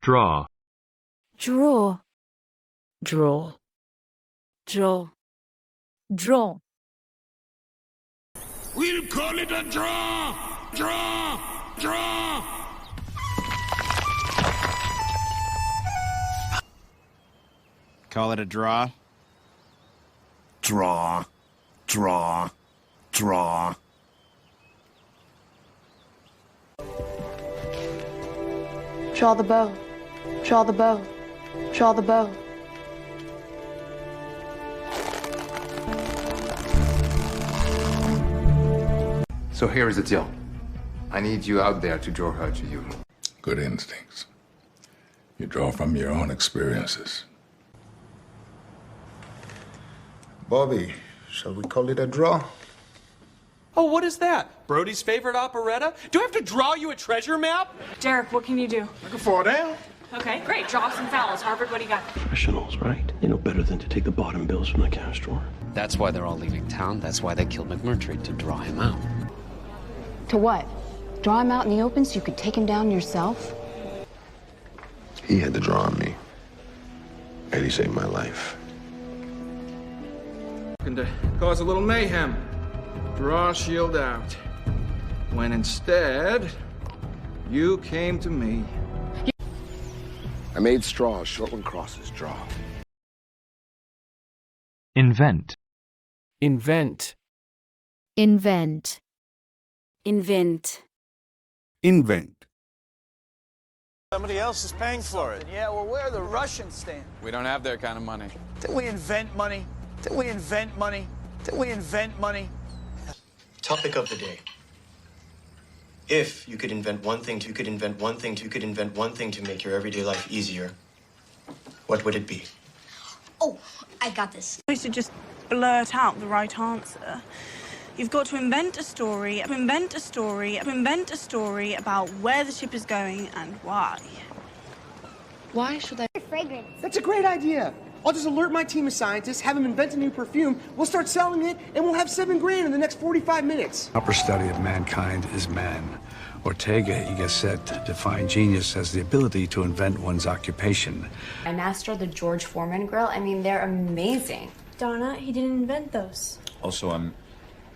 Draw. Draw. Draw. Draw. Draw. We'll call it a draw! Draw! Draw! Call it a draw? Draw. Draw. Draw. Draw the bow. Draw the bow. Draw the bow. So here is the deal. I need you out there to draw her to you. Good instincts. You draw from your own experiences. Bobby, shall we call it a draw? Oh, what is that? Brody's favorite operetta? Do I have to draw you a treasure map? Derek, what can you do? I can fall down. Okay, great. Draw some fouls. Harvard, what do you got? Professionals, right? They know better than to take the bottom bills from the cash drawer. That's why they're all leaving town. That's why they killed McMurtry, to draw him out. To what? Draw him out in the open so you could take him down yourself? He had the draw on me. And he saved my life. And to cause a little mayhem. Draw shield out. When instead, you came to me. I made straws, short one crosses, draw. Invent. Invent. Invent. Invent. Invent. Somebody else is paying for it. Yeah, well, where are the Russians stand? We don't have their kind of money. Did we invent money? Did we invent money? Did we invent money? Topic of the day. If you could invent one thing, you could invent one thing, you could invent one thing to make your everyday life easier, what would it be? Oh, I got this. Supposed to just blurt out the right answer. You've got to invent a story about where the ship is going and why. Why should I? Fragrance. That's a great idea. I'll just alert my team of scientists, have them invent a new perfume, we'll start selling it, and we'll have $7 grand in the next 45 minutes. Upper study of mankind is man. Ortega y Gasset defined genius as the ability to invent one's occupation. I mastered the George Foreman grill. I mean, they're amazing. Darn it, he didn't invent those. Also, I'm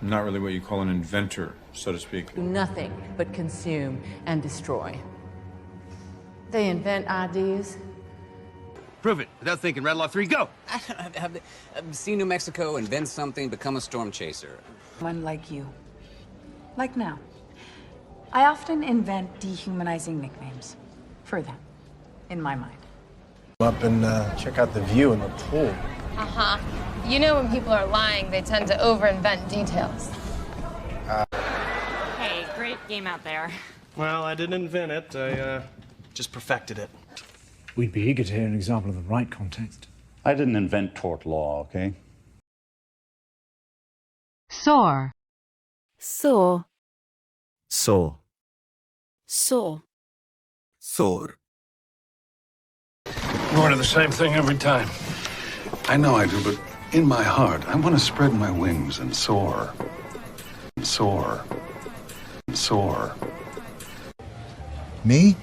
not really what you call an inventor, so to speak. Do nothing but consume and destroy. They invent ideas. Prove it. Without thinking. Rattle off 3, go! Have seen New Mexico, invent something, become a storm chaser. One like you. Like now. I often invent dehumanizing nicknames for them, in my mind. Up and check out the view in the pool. Uh-huh. You know when people are lying, they tend to over-invent details. Hey, great game out there. Well, I didn't invent it. I just perfected it. We'd be eager to hear an example of the right context. I didn't invent tort law, okay? Soar. Soar. Saw. Soar. Soar. You order the same thing every time. I know I do, but in my heart, I want to spread my wings and soar. Soar. Soar. Me?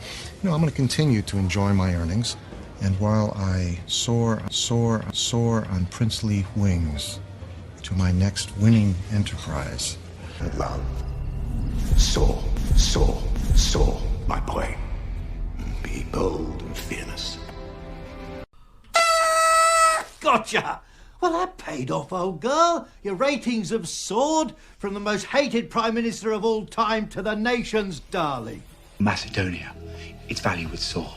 No, I'm going to continue to enjoy my earnings. And while I soar on princely wings to my next winning enterprise. Love. Soar, soar, soar, my boy. Be bold and fearless. Gotcha! Well, that paid off, old girl. Your ratings have soared from the most hated Prime Minister of all time to the nation's darling. Macedonia. Its value would soar.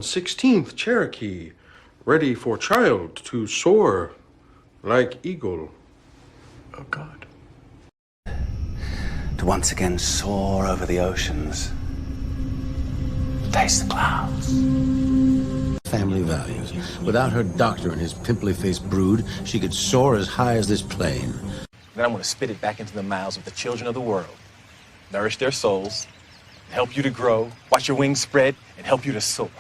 16th Cherokee, ready for child to soar like eagle. Oh, God. To once again soar over the oceans. Taste the clouds. Family values. Without her doctor and his pimply-faced brood, she could soar as high as this plane. Then I'm going to spit it back into the mouths of the children of the world. Nourish their souls, help you to grow, watch your wings spread, and help you to soar.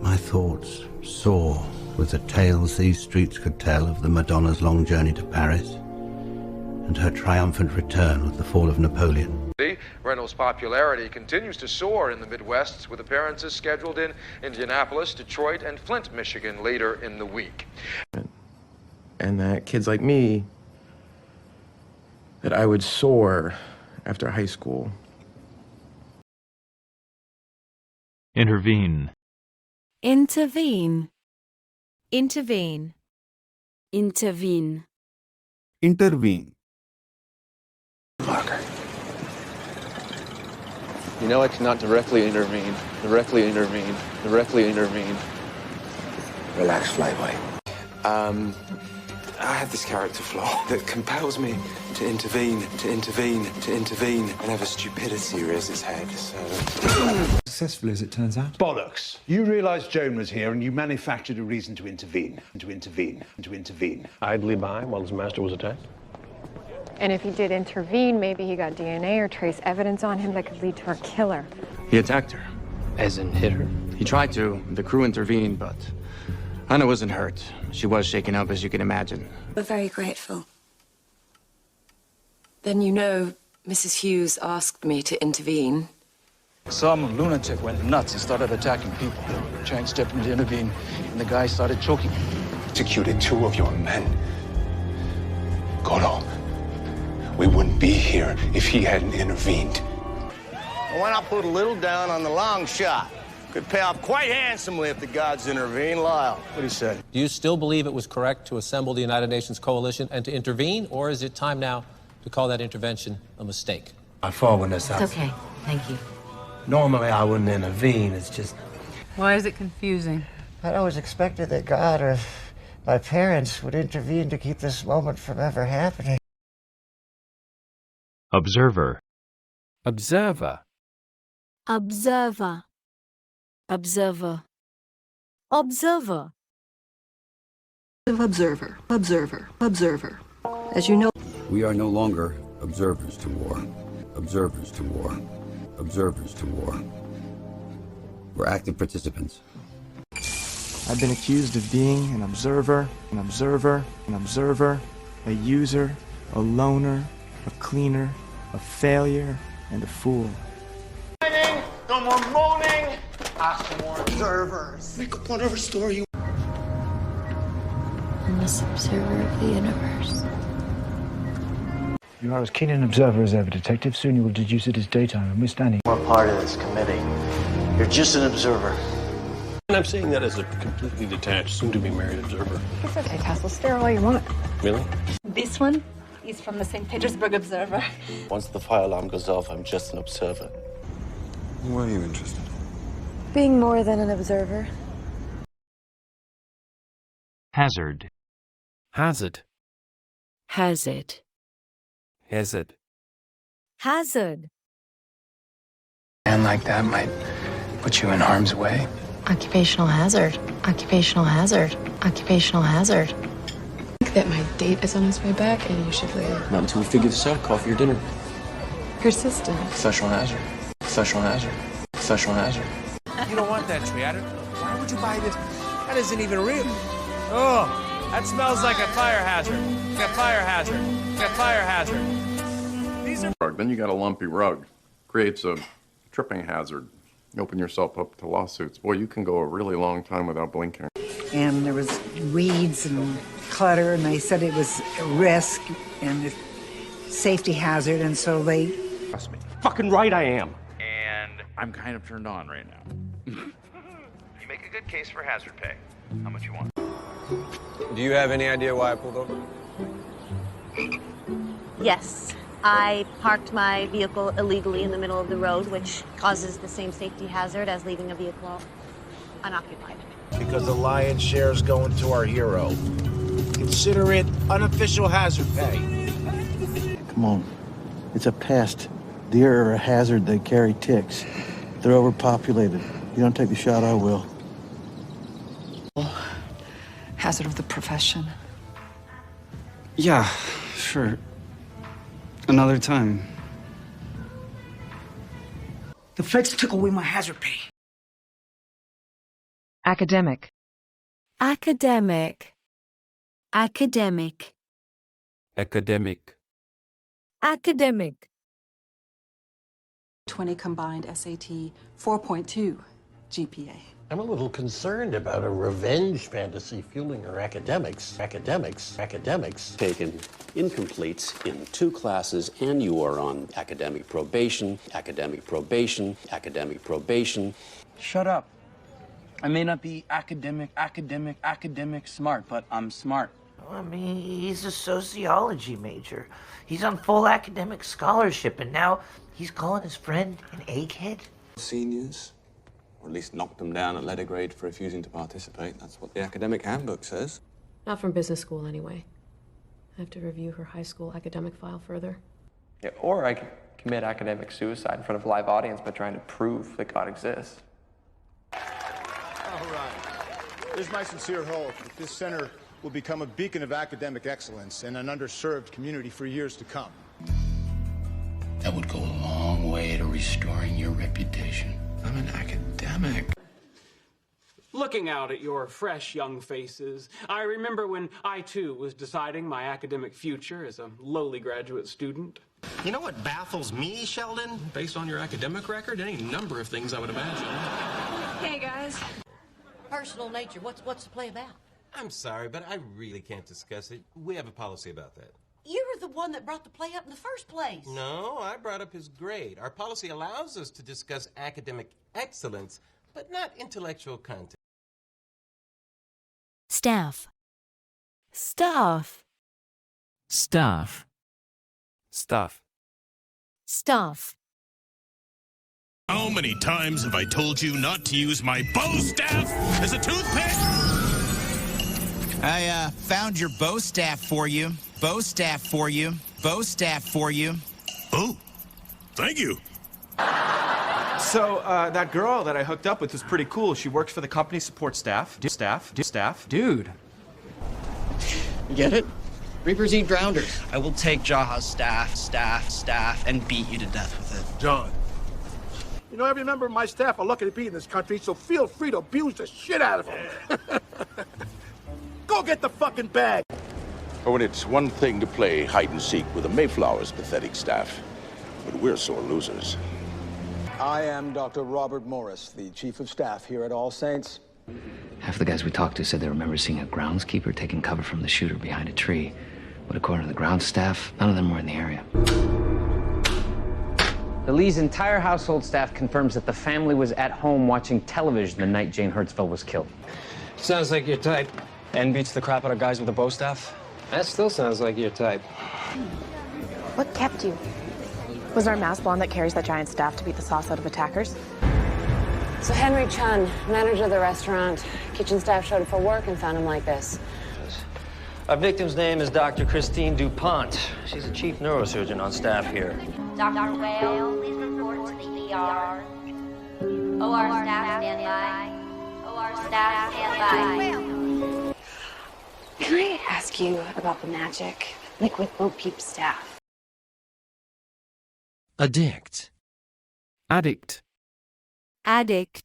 My thoughts soar with the tales these streets could tell of the Madonna's long journey to Paris and her triumphant return with the fall of Napoleon. Reynolds' popularity continues to soar in the Midwest, with appearances scheduled in Indianapolis, Detroit, and Flint, Michigan later in the week. And that kids like me, that I would soar after high school. Intervene. Intervene. Intervene. Intervene. Intervene. You know I cannot directly intervene. Directly intervene. Directly intervene. Relax, Flyboy. I have this character flaw that compels me to intervene, whenever stupidity rears its head, so... Successfully, as it turns out. Bollocks. You realized Joan was here and you manufactured a reason to intervene. Idly by while his master was attacked? And if he did intervene, maybe he got DNA or trace evidence on him that could lead to our killer. He attacked her. As in hit her? He tried to. The crew intervened, but Anna wasn't hurt. She was shaken up, as you can imagine. We're very grateful. Then you know Mrs. Hughes asked me to intervene. Some lunatic went nuts and started attacking people. Chang stepped in to intervene, and the guy started choking him. Executed 2 of your men. Goro, we wouldn't be here if he hadn't intervened. Why not put a little down on the long shot? Could pay off quite handsomely if the gods intervene. Lyle, what he said. Do you still believe it was correct to assemble the United Nations coalition and to intervene, or is it time now to call that intervention a mistake? I fall when this It's okay. Thank you. Normally, I wouldn't intervene. It's just... Why is it confusing? I'd always expected that God or my parents would intervene to keep this moment from ever happening. Observer. Observer. Observer. Observer. Observer. Observer. Observer. Observer. As you know... We are no longer observers to war. Observers to war. Observers to war. We're active participants. I've been accused of being an observer, a user, a loner, a cleaner, a failure, and a fool. No more moaning! Ask for more observers. Make up whatever story you... I'm this observer of the universe. You are as keen an observer as ever, Detective. Soon you will deduce it as daytime, and we're standing. We're part of this committee. You're just an observer. And I'm saying that as a completely detached, soon-to-be-married observer. It's okay, Tassel. Stare all you want. Really? This one is from the St. Petersburg Observer. Once the fire alarm goes off, I'm just an observer. Why are you interested? Being more than an observer. Hazard. Hazard. Hazard. Hazard. Hazard. A man like that might put you in harm's way. Occupational hazard. Occupational hazard. Occupational hazard. I think that my date is on his way back and you should leave. Not until we figure this out. Coffee or dinner. Persistent. Professional hazard. Professional hazard. Professional hazard. You don't want that tree, Adam. Why would you buy this? That isn't even real. Oh, that smells like a fire hazard. A fire hazard. A fire hazard. These are... Then you got a lumpy rug. Creates a tripping hazard. You open yourself up to lawsuits. Boy, you can go a really long time without blinking. And there was weeds and clutter, and they said it was a risk and a safety hazard, and so they... Trust me. Fucking right I am. And I'm kind of turned on right now. You make a good case for hazard pay. How much you want? Do you have any idea why I pulled over? Yes. I parked my vehicle illegally in the middle of the road, which causes the same safety hazard as leaving a vehicle unoccupied. Because the lion's share is going to our hero. Consider it unofficial hazard pay. Come on. It's a pest. Deer are a hazard. They carry ticks. They're overpopulated. You don't take the shot, I will. Hazard of the profession. Yeah, sure. Another time. The feds took away my hazard pay. Academic. Academic. Academic. Academic. Academic. 20 combined SAT, 4.2 GPA. I'm a little concerned about a revenge fantasy fueling her academics. Taken incompletes in 2 classes, and you are on academic probation. Shut up. I may not be academic smart, but I'm smart. I mean, he's a sociology major. He's on full academic scholarship, and now he's calling his friend an egghead? Seniors, or at least knocked them down at letter grade for refusing to participate. That's what the academic handbook says. Not from business school, anyway. I have to review her high school academic file further. Yeah, or I could commit academic suicide in front of a live audience by trying to prove that God exists. All right. It is my sincere hope that this center will become a beacon of academic excellence in an underserved community for years to come. That would go a long way to restoring your reputation. I'm an academic. Looking out at your fresh young faces, I remember when I, too, was deciding my academic future as a lowly graduate student. You know what baffles me, Sheldon? Based on your academic record, any number of things I would imagine. Hey, guys. Personal nature. What's the play about? I'm sorry, but I really can't discuss it. We have a policy about that. You were the one that brought the play up in the first place. No, I brought up his grade. Our policy allows us to discuss academic excellence, but not intellectual content. Staff. Staff. How many times have I told you not to use my bow staff as a toothpick? I found your bow staff for you. Oh, thank you. So, that girl that I hooked up with was pretty cool. She worked for the company support staff. Dude. Get it? Reapers eat drowners. I will take Jaha's staff, and beat you to death with it. John. You know, every member of my staff are lucky to be in this country, so feel free to abuse the shit out of them. Go get the fucking bag! Oh, and it's one thing to play hide-and-seek with the Mayflower's pathetic staff, but we're sore losers. I am Dr. Robert Morris, the Chief of Staff here at All Saints. Half the guys we talked to said they remember seeing a groundskeeper taking cover from the shooter behind a tree. But according to the ground staff, none of them were in the area. The Lee's entire household staff confirms that the family was at home watching television the night Jane Hertzfeld was killed. Sounds like your type. And beats the crap out of guys with a bow staff? That still sounds like your type. What kept you? Was our masked blonde that carries that giant staff to beat the sauce out of attackers? So Henry Chun, manager of the restaurant, kitchen staff showed up for work and found him like this. Our victim's name is Dr. Christine DuPont. She's a chief neurosurgeon on staff here. Dr. Whale, please report to the ER. OR staff stand by. OR staff stand by. Can I ask you about the magic, like with Bo Peep's staff? Addict. Addict. Addict.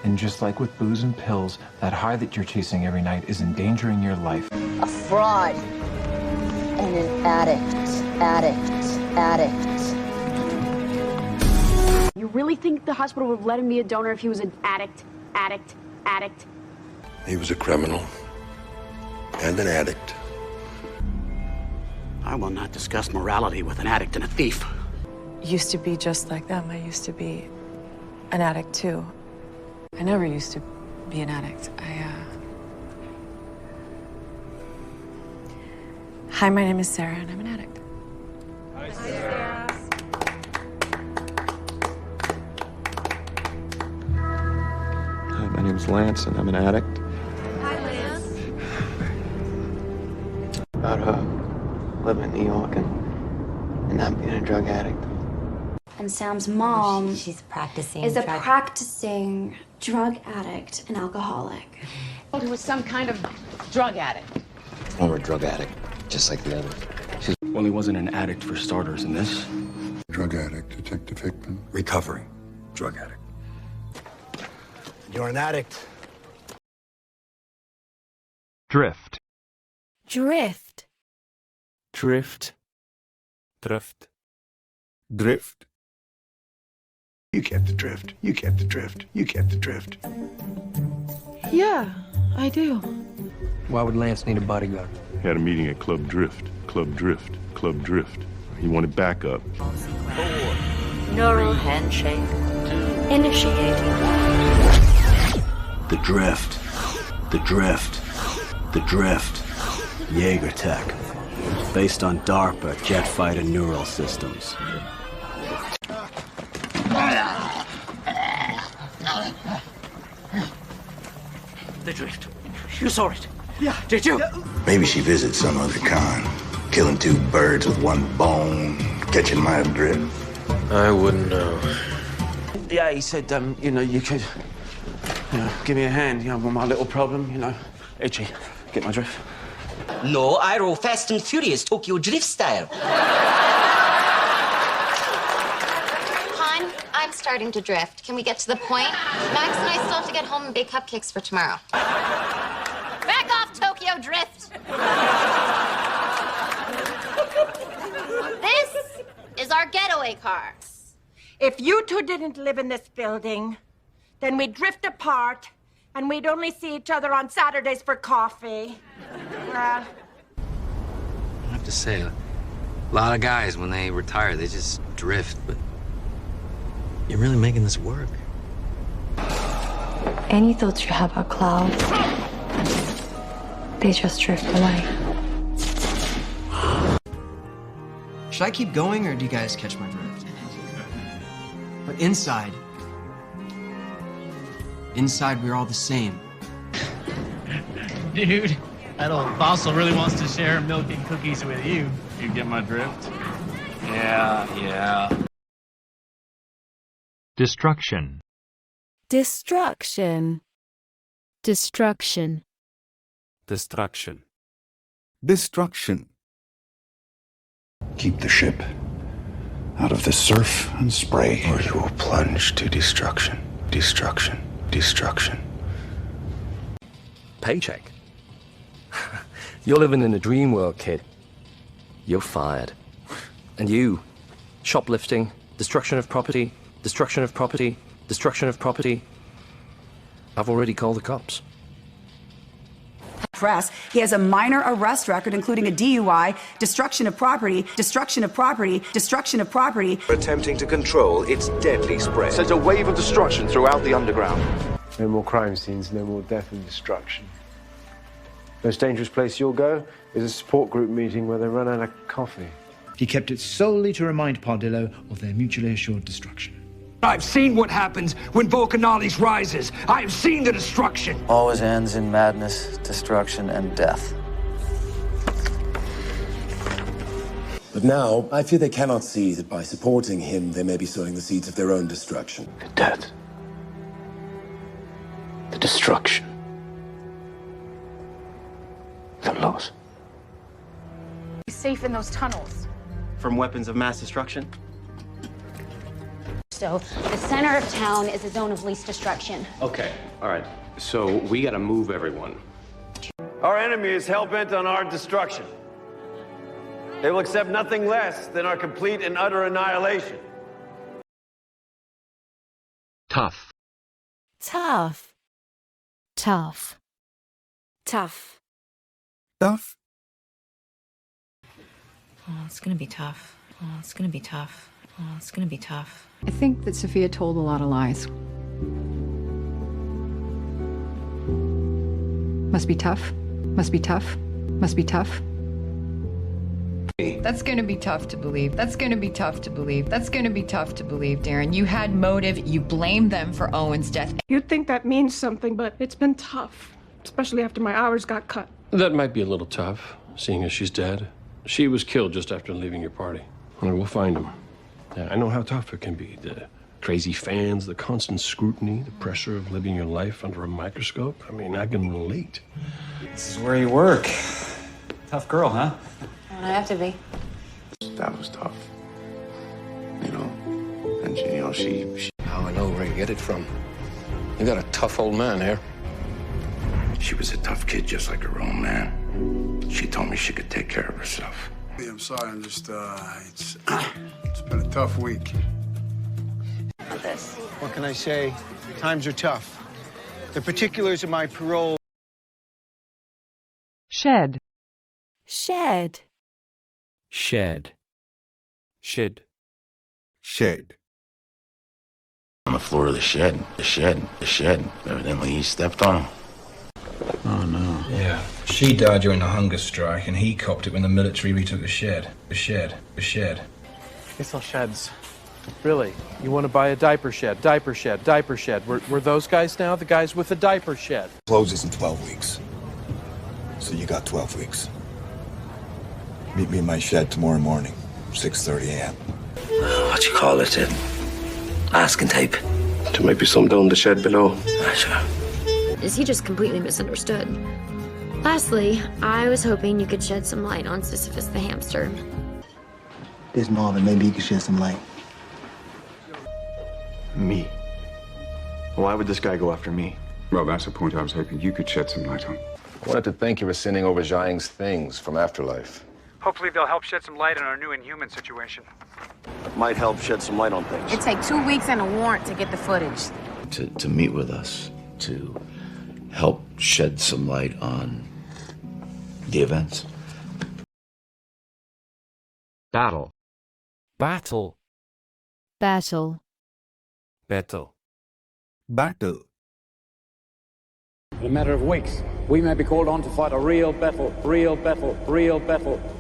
And just like with booze and pills, that high that you're chasing every night is endangering your life. A fraud. And an addict. You really think the hospital would let him be a donor if he was an addict? He was a criminal and an addict. I will not discuss morality with an addict and a thief. Used to be just like them. I used to be an addict, too. I never used to be an addict. Hi, my name is Sarah, and I'm an addict. Hi, Sarah. Hi, my name's Lance, and I'm an addict. Hi, Lance. About living in New York and not being a drug addict. And Sam's mom She's practicing. is a practicing drug addict and alcoholic. Who was some kind of drug addict. I'm a drug addict, just like the other. Well, he wasn't an addict for starters in this. Drug addict, Detective Hickman. Recovering drug addict. You're an addict. Drift. Drift. Drift. Drift. Drift. You get the drift. You get the drift. You get the drift. Yeah, I do. Why would Lance need a bodyguard? Had a meeting at Club Drift. Club Drift. Club Drift. He wanted backup. Neural handshake. Initiating. The drift. The drift. The drift. Jaeger tech. Based on DARPA jet fighter neural systems. The drift. You saw it. Yeah. Did you? Maybe she visits some other con. Killing two birds with one bone. Catching my drift. I wouldn't know. Yeah, he said, you know, you could, give me a hand, with my little problem, Itchy. Get my drift? No, I roll fast and furious Tokyo Drift style. Hon, I'm starting to drift. Can we get to the point? Max and I still have to get home and bake cupcakes for tomorrow. Back off, Tokyo Drift! This is our getaway car. If you two didn't live in this building, then we'd drift apart, and we'd only see each other on Saturdays for coffee. I have to say, a lot of guys, when they retire, they just drift, but you're really making this work. Any thoughts you have are clouds. They just drift away. Should I keep going, or do you guys catch my drift? But inside, we're all the same. Dude, that old fossil really wants to share milk and cookies with you. You get my drift? Yeah. Destruction. Destruction. Destruction. Destruction. Destruction. Keep the ship out of the surf and spray, or you will plunge to destruction. Destruction. Destruction. Paycheck. You're living in a dream world, kid. You're fired. And you, shoplifting, destruction of property, destruction of property, destruction of property. I've already called the cops. Press. He has a minor arrest record, including a DUI, destruction of property, destruction of property, destruction of property. Attempting to control its deadly spread. Sends a wave of destruction throughout the underground. No more crime scenes, no more death and destruction. Most dangerous place you'll go is a support group meeting where they run out of coffee. He kept it solely to remind Pardillo of their mutually assured destruction. I've seen what happens when Volcanalis rises. I have seen the destruction. Always ends in madness, destruction, and death. But now, I fear they cannot see that by supporting him, they may be sowing the seeds of their own destruction. The death. The destruction. The loss. He's safe in those tunnels. From weapons of mass destruction? So, the center of town is a zone of least destruction. Okay, all right. So, we gotta move everyone. Our enemy is hell-bent on our destruction. They will accept nothing less than our complete and utter annihilation. Tough. Tough. Tough. Tough. Tough. Oh, it's gonna be tough. Oh, it's gonna be tough. Oh, it's gonna be tough. I think that Sophia told a lot of lies. Must be tough. Must be tough. Must be tough. That's gonna be tough to believe. That's gonna be tough to believe. That's gonna be tough to believe, Darren. You had motive. You blamed them for Owen's death. You'd think that means something, but it's been tough, especially after my hours got cut. That might be a little tough, seeing as she's dead. She was killed just after leaving your party. All right, we'll find him. Yeah, I know how tough it can be. The crazy fans, the constant scrutiny, the pressure of living your life under a microscope. I mean, I can relate. This is where you work. Tough girl, huh? Well, I have to be. That was tough. You know? And, you know, she... Now I know where you get it from. You got a tough old man here. She was a tough kid, just like her own man. She told me she could take care of herself. I'm sorry, I'm just, it's been a tough week. What can I say? Times are tough. The particulars of my parole. Shed. Shed. Shed. Shed. Shed. On the floor of the shed. Evidently he stepped on him. Oh, no. Yeah. She died during the hunger strike, and he copped it when the military retook the shed. It's all sheds. Really? You want to buy a diaper shed? We're those guys now? The guys with the diaper shed? Closes in 12 weeks. So you got 12 weeks. Meet me in my shed tomorrow morning, 6:30 a.m. What you call it? Masking tape. There might be some down the shed below. Sure. Is he just completely misunderstood? Lastly, I was hoping you could shed some light on Sisyphus the hamster. There's Marvin. Maybe you could shed some light. Me? Why would this guy go after me? Well, that's the point I was hoping you could shed some light on. I wanted to thank you for sending over Zhang's things from Afterlife. Hopefully they'll help shed some light on our new Inhuman situation. Might help shed some light on things. It'd take 2 weeks and a warrant to get the footage. To meet with us, to help shed some light on the events. Battle. Battle. Battle. Battle. Battle. In a matter of weeks, we may be called on to fight a real battle.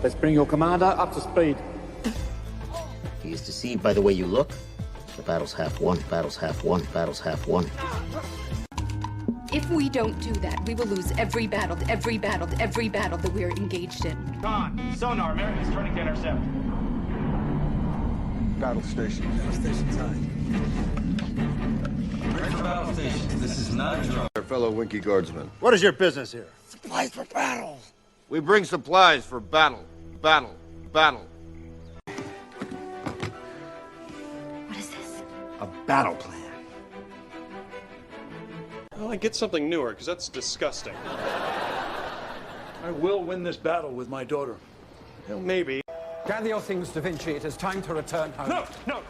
Let's bring your commander up to speed. He is deceived by the way you look. The battle's half won. If we don't do that, we will lose every battle that we are engaged in. Con, sonar, American's turning to intercept. Battle station. Battle station. This is not a drop. Our fellow Winky Guardsmen. What is your business here? Supplies for battle. We bring supplies for battle. What is this? A battle plan. Well, I get something newer, because that's disgusting. I will win this battle with my daughter. Well, maybe. Gather your things, Da Vinci. It is time to return home. No!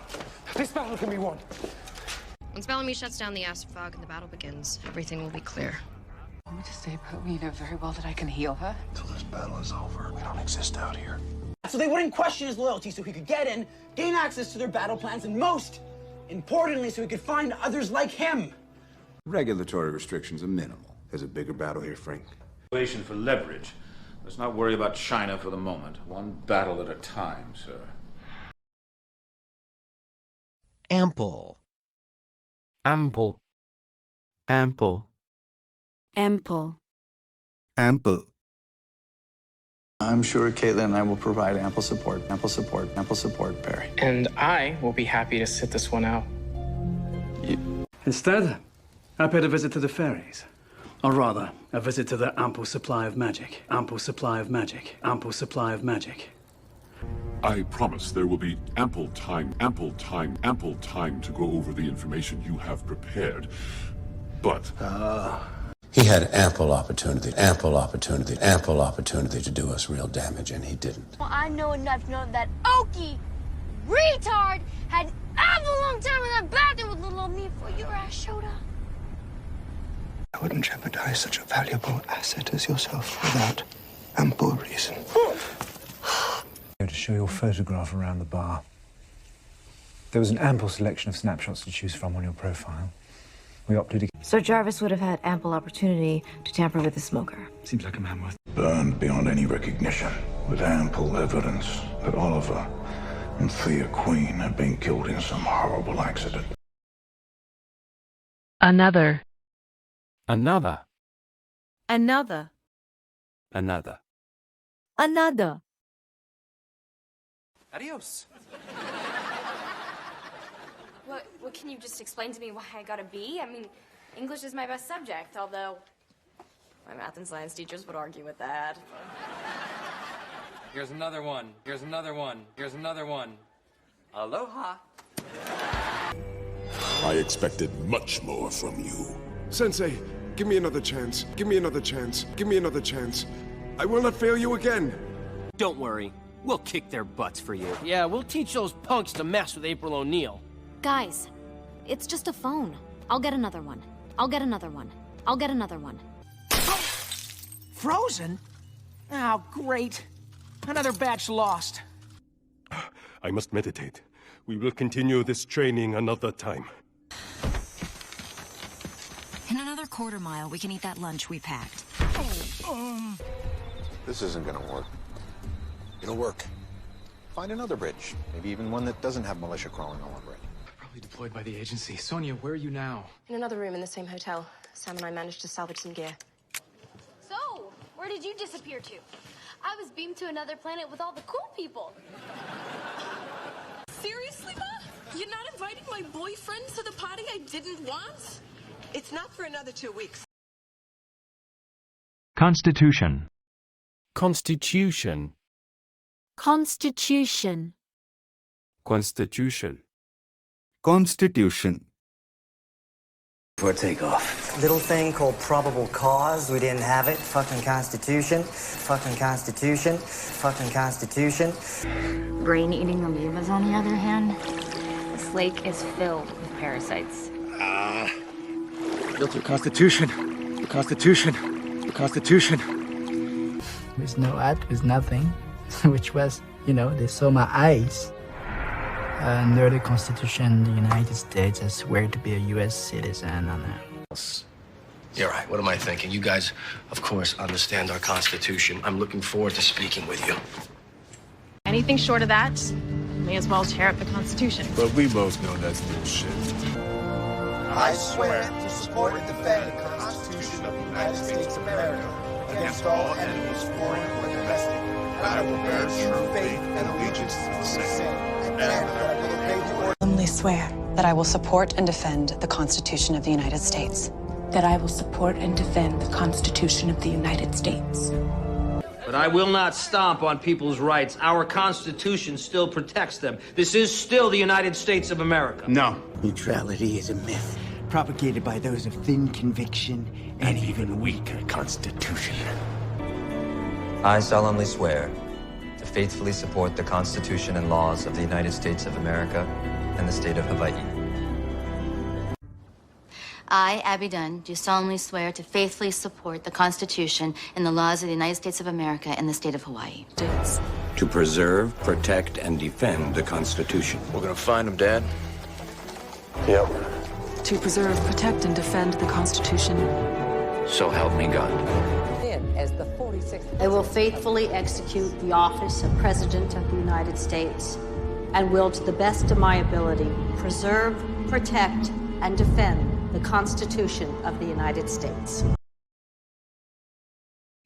This battle can be won. Once Bellamy shuts down the acid fog and the battle begins, everything will be clear. Want me to stay put? You know very well that I can heal her. Until this battle is over, we don't exist out here. So they wouldn't question his loyalty, so he could get in, gain access to their battle plans, and most importantly, so he could find others like him. Regulatory restrictions are minimal. There's a bigger battle here, Frank. For leverage. Let's not worry about China for the moment. One battle at a time, sir. Ample. Ample. I'm sure Caitlin and I will provide ample support, Barry. And I will be happy to sit this one out. Instead, I paid a visit to the fairies. Or rather, a visit to their ample supply of magic. I promise there will be ample time to go over the information you have prepared. But... He had ample opportunity to do us real damage, and he didn't. Well, I know enough to know that Okie retard had awful long time in that bathroom with little old me before your ass showed up. I wouldn't jeopardize such a valuable asset as yourself without ample reason. To show your photograph around the bar. There was an ample selection of snapshots to choose from on your profile. We opted to... So Jarvis would have had ample opportunity to tamper with the smoker. Seems like a man worth... Burned beyond any recognition, with ample evidence that Oliver and Thea Queen had been killed in some horrible accident. Another. Adios. What can you just explain to me why I got a B? I mean, English is my best subject, although my math and science teachers would argue with that. Here's another one. Aloha. I expected much more from you. Sensei, give me another chance. I will not fail you again. Don't worry. We'll kick their butts for you. Yeah, we'll teach those punks to mess with April O'Neil. Guys, it's just a phone. I'll get another one. I'll get another one. I'll get another one. Frozen? Oh, great. Another batch lost. I must meditate. We will continue this training another time. In another quarter mile, we can eat that lunch we packed. This isn't gonna work. It'll work. Find another bridge. Maybe even one that doesn't have militia crawling all over it. Probably deployed by the agency. Sonia, where are you now? In another room in the same hotel. Sam and I managed to salvage some gear. So, where did you disappear to? I was beamed to another planet with all the cool people. Seriously, Ma? You're not inviting my boyfriend to the party I didn't want? It's not for another 2 weeks. Constitution. Constitution. Constitution. Constitution. Constitution. For takeoff. Little thing called probable cause. We didn't have it. Fucking Constitution. Fucking Constitution. Fucking Constitution. Brain-eating amoebas, on the other hand, this lake is filled with parasites. Built the Constitution. The Constitution. The Constitution. With no ad, with nothing, which was, they saw my eyes. Under the Constitution of the United States, I swear to be a U.S. citizen. You're right. What am I thinking? You guys, of course, understand our Constitution. I'm looking forward to speaking with you. Anything short of that, may as well tear up the Constitution. But we both know that's bullshit. I swear to support and defend the Constitution of the United States of America against all enemies, foreign or domestic. I will bear true faith and allegiance to the same, and that I will obey the orders. I solemnly swear that I will support and defend the Constitution of the United States. That I will support and defend the Constitution of the United States. But I will not stomp on people's rights. Our Constitution still protects them. This is still the United States of America. No. Neutrality is a myth propagated by those of thin conviction And even weaker Constitution. I solemnly swear to faithfully support the Constitution and laws of the United States of America and the state of Hawaii. I, Abby Dunn, do solemnly swear to faithfully support the Constitution and the laws of the United States of America and the state of Hawaii. To preserve, protect, and defend the Constitution. We're gonna find him, Dad? Yep. To preserve, protect, and defend the Constitution. So help me God. As the 46th. I will faithfully execute the office of President of the United States and will, to the best of my ability, preserve, protect, and defend the Constitution of the United States.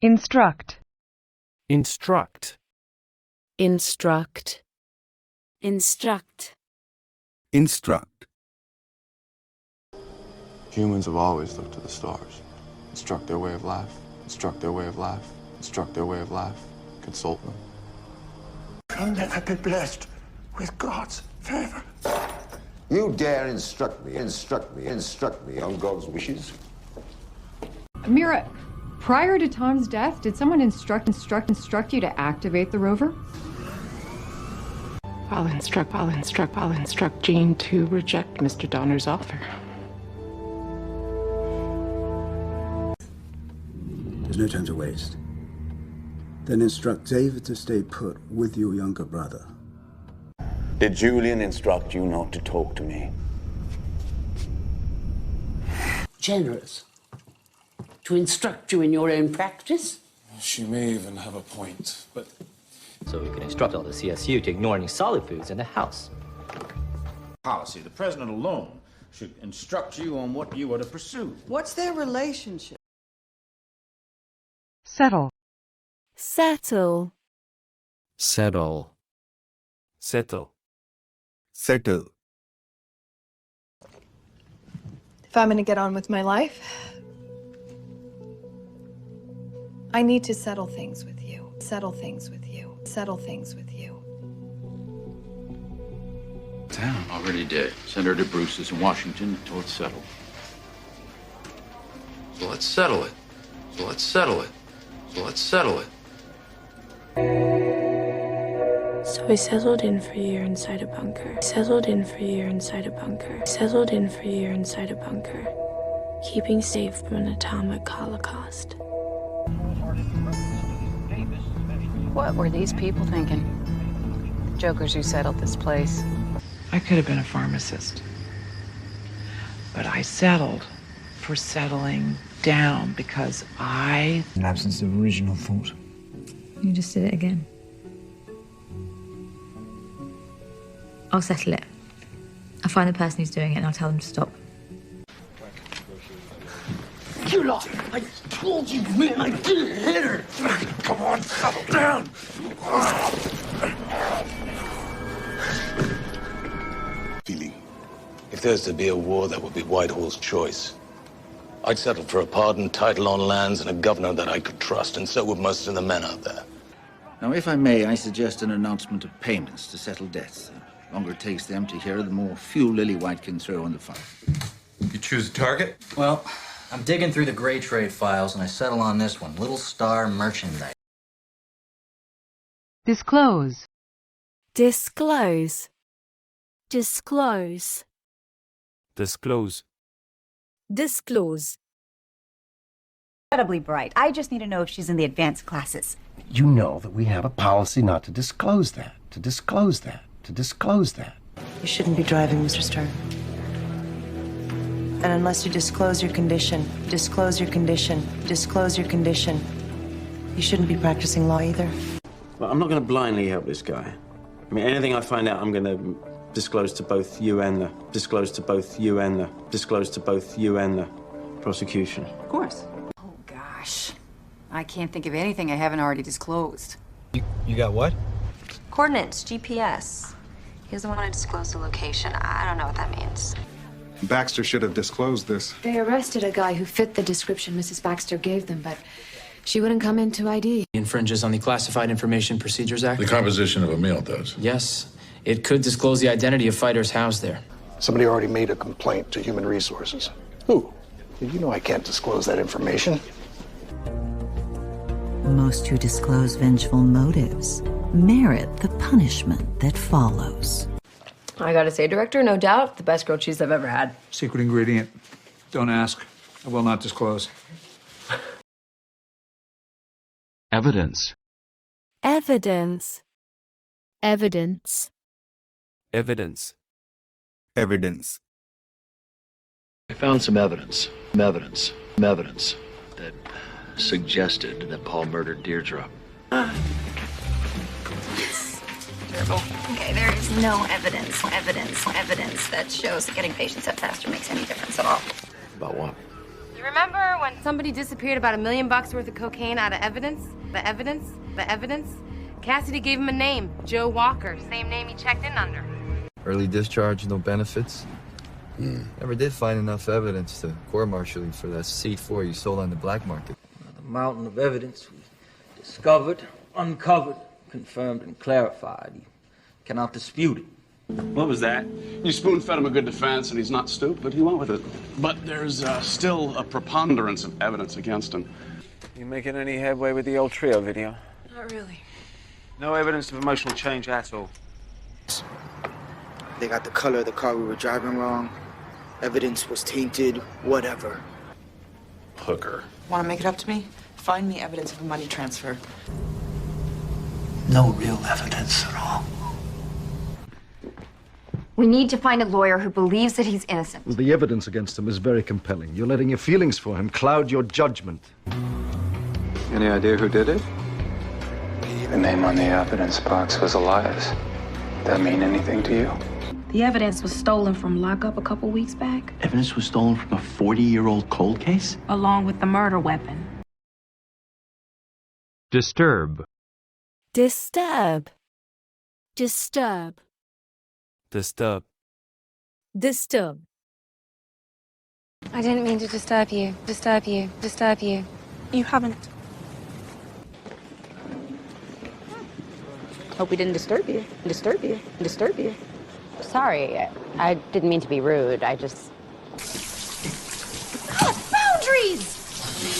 Instruct. Instruct. Instruct. Instruct. Instruct. Humans have always looked to the stars, instruct their way of life, instruct their way of life, instruct their way of life, consult them. I'll never be blessed with God's favor. You dare instruct me on God's wishes? Mira, prior to Tom's death, did someone instruct you to activate the rover? I'll instruct Jean to reject Mr. Donner's offer. There's no time to waste. Then instruct David to stay put with your younger brother. Did Julian instruct you not to talk to me? Generous. To instruct you in your own practice? She may even have a point, but... So we can instruct all the CSU to ignore any solid foods in the house. Policy. The president alone should instruct you on what you are to pursue. What's their relationship? Settle. Settle. Settle. Settle. Settle. If I'm going to get on with my life, I need to settle things with you. Settle things with you. Settle things with you. Damn, already did. Send her to Bruce's in Washington until it's settled. So let's settle it. So let's settle it. So let's settle it. So we settled in for a year inside a bunker. Settled in for a year inside a bunker. Settled in for a year inside a bunker. Keeping safe from an atomic holocaust. What were these people thinking? The jokers who settled this place. I could have been a pharmacist. But I settled for settling down because I... An absence of original thought. You just did it again. I'll settle it. I'll find the person who's doing it and I'll tell them to stop. You lot! I told you, man, I didn't hit her! Come on, settle down! Feeling. If there's to be a war, that would be Whitehall's choice. I'd settle for a pardon, title on lands, and a governor that I could trust, and so would most of the men out there. Now, if I may, I suggest an announcement of payments to settle debts. The longer it takes them to hear, the more fuel Lily White can throw on the fire. You choose a target? Well, I'm digging through the gray trade files and I settle on this one, Little Star Merchandise. Disclose. Disclose. Disclose. Disclose. Disclose. Incredibly bright. I just need to know if she's in the advanced classes. You know that we have a policy not to disclose that, to disclose that, to disclose that. You shouldn't be driving, Mr. Stern. And unless you disclose your condition, disclose your condition, disclose your condition, you shouldn't be practicing law either. Well, I'm not going to blindly help this guy. I mean, anything I find out, I'm going to disclose to both you and the, disclose to both you and the, disclose to both you and the prosecution. Of course. Oh, gosh. I can't think of anything I haven't already disclosed. You got what? Coordinates, GPS. He doesn't want to disclose the location. I don't know what that means. Baxter should have disclosed this. They arrested a guy who fit the description Mrs. Baxter gave them, but she wouldn't come into ID. Infringes on the Classified Information Procedures Act. The composition of a meal does. Yes. It could disclose the identity of fighters housed there. Somebody already made a complaint to Human Resources. Who? You know I can't disclose that information. Most who disclose vengeful motives merit the punishment that follows. I gotta say, Director, no doubt, the best grilled cheese I've ever had. Secret ingredient. Don't ask. I will not disclose. Evidence. Evidence. Evidence. Evidence. Evidence. I found some evidence that suggested that Paul murdered Deirdre. Terrible. Okay, there is no evidence that shows that getting patients up faster makes any difference at all. About what? You remember when somebody disappeared about $1 million worth of cocaine out of evidence? The evidence? Cassidy gave him a name, Joe Walker, same name he checked in under. Early discharge, no benefits. Never did find enough evidence to court-martial you for that C4 you sold on the black market. The mountain of evidence we discovered, uncovered, confirmed, and clarified. You cannot dispute it. What was that? You spoon-fed him a good defense, and he's not stupid. He went with it. But there's still a preponderance of evidence against him. You making any headway with the old trio video? Not really. No evidence of emotional change at all. They got the color of the car we were driving wrong. Evidence was tainted, whatever. Hooker. Want to make it up to me? Find me evidence of a money transfer. No real evidence at all. We need to find a lawyer who believes that he's innocent. Well, the evidence against him is very compelling. You're letting your feelings for him cloud your judgment. Any idea who did it? The name on the evidence box was Elias. That mean anything to you? The evidence was stolen from lockup a couple weeks back, Evidence was stolen from a 40-year-old cold case? along with the murder weapon. Disturb. Disturb. Disturb. Disturb. Disturb. I didn't mean to disturb you. You haven't. Hope we didn't disturb you. Sorry, I didn't mean to be rude. I just... Boundaries!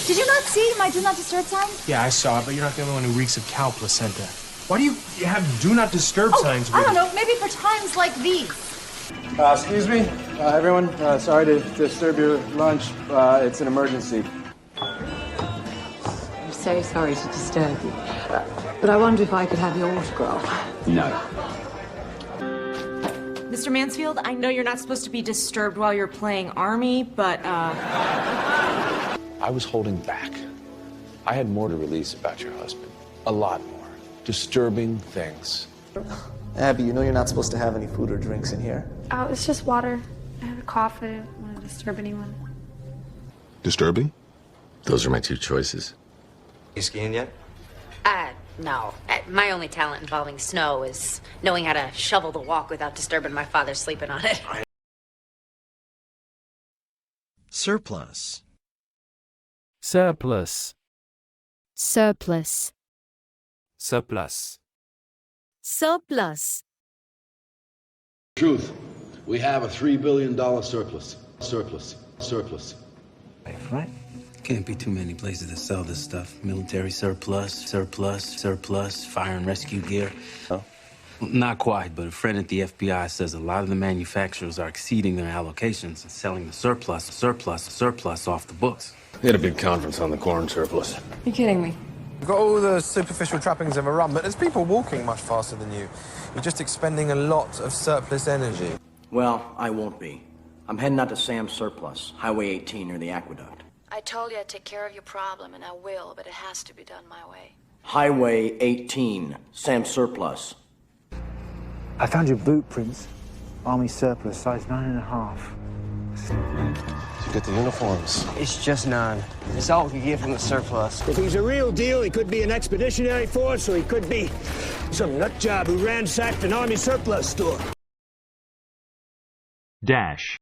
Did you not see my do not disturb sign? Yeah, I saw it, but you're not the only one who reeks of cow placenta. Why do you have do not disturb signs? I don't know, maybe for times like these. Excuse me, everyone. Sorry to disturb your lunch. It's an emergency. I'm so sorry to disturb you, but I wonder if I could have your autograph. No. Mr. Mansfield, I know you're not supposed to be disturbed while you're playing Army, but, I was holding back. I had more to release about your husband. A lot more. Disturbing things. Abby, you know you're not supposed to have any food or drinks in here. Oh, it's just water. I had a cough. I didn't want to disturb anyone. Disturbing? Those are my two choices. You skiing yet? No. My only talent involving snow is knowing how to shovel the walk without disturbing my father sleeping on it. Surplus. Surplus. Surplus. Surplus. Surplus. Truth. We have a $3 billion surplus. Surplus. Right? Can't be too many places to sell this stuff. Military surplus, fire and rescue gear. Oh. Not quite, but a friend at the FBI says a lot of the manufacturers are exceeding their allocations and selling the surplus off the books. We had a big conference on the corn surplus. You're kidding me. You've got all the superficial trappings of a run, but there's people walking much faster than you. You're just expending a lot of surplus energy. Well, I won't be. I'm heading out to Sam's Surplus, Highway 18 near the aqueduct. I told you I'd take care of your problem, and I will, but it has to be done my way. Highway 18, Sam's Surplus. I found your boot prints. Army surplus, size 9.5. You get the uniforms. It's just 9. It's all we can get from the surplus. If he's a real deal, he could be an expeditionary force, or he could be some nut job who ransacked an Army surplus store. Dash.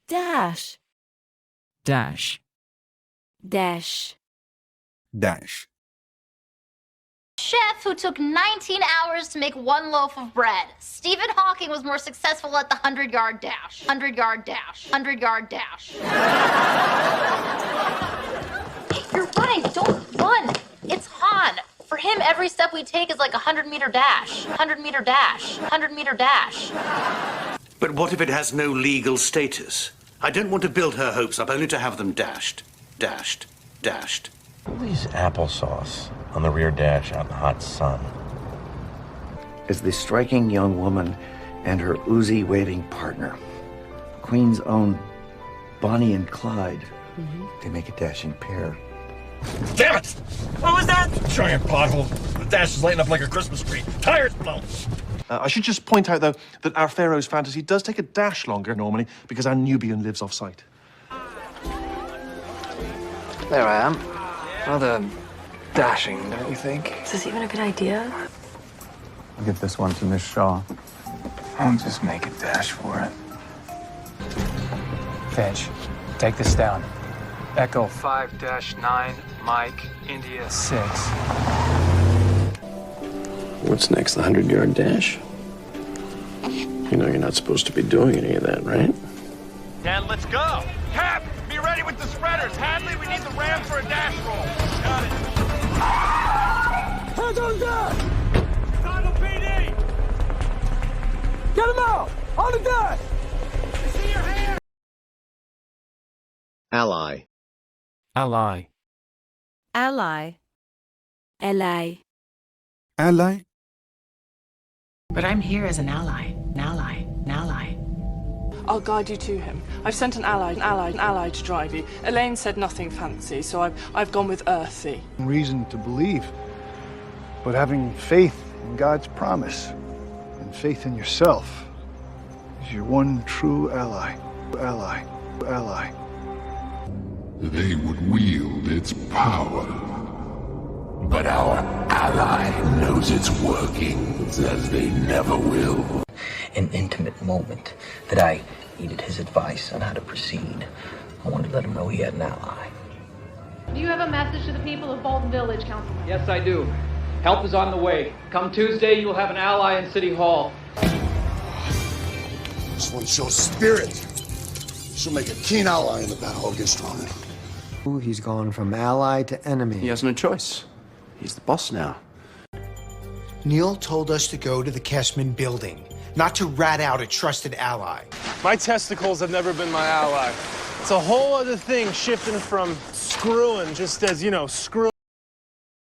Dash. Dash. Dash. Dash. Chef who took 19 hours to make one loaf of bread. Stephen Hawking was more successful at the 100-yard dash. 100-yard dash. 100-yard dash. You're running. Don't run. It's Han. For him, every step we take is like a 100-meter dash. 100-meter dash. 100-meter dash. But what if it has no legal status? I don't want to build her hopes up, only to have them dashed. Dashed. Dashed. These applesauce on the rear dash out in the hot sun. Is the striking young woman and her Uzi-waving partner, Queen's own Bonnie and Clyde. They make a dashing pair. Damn it! What was that? Giant pothole. The dash is lighting up like a Christmas tree. Tires blown. I should just point out, though, that our Pharaoh's fantasy does take a dash longer normally because our Nubian lives off-site. There I am. Rather dashing, don't you think? Is this even a good idea? I'll give this one to Miss Shaw. I'll just make a dash for it. Finch, take this down. Echo 5-9, Mike, India 6. What's next, the 100-yard dash? You know you're not supposed to be doing any of that, right? Dan, let's go! Cap, be ready with the spreaders. Hadley, we need the ram for a dash roll. Got it. Hands on deck! Chicago PD! Get him out! On the deck! See your hand! Ally. Ally. Ally. Ally. Ally. But I'm here as an ally. An ally. An ally. I'll guide you to him. I've sent an ally to drive you. Elaine said nothing fancy, so I've gone with earthy. Reason to believe, but having faith in God's promise and faith in yourself is your one true ally. Ally. Ally. They would wield its power. But our ally knows its workings as they never will. An intimate moment that I needed his advice on how to proceed. I wanted to let him know he had an ally. Do you have a message to the people of Bolton Village, Councilman? Yes, I do. Help is on the way. Come Tuesday, you'll have an ally in City Hall. This one shows spirit. She'll make a keen ally in the battle against Ronan. He's gone from ally to enemy. He has no choice. He's the boss now. Neil told us to go to the Kessman building, not to rat out a trusted ally. My testicles have never been my ally. It's a whole other thing shifting from screwing, just as, you know, screw.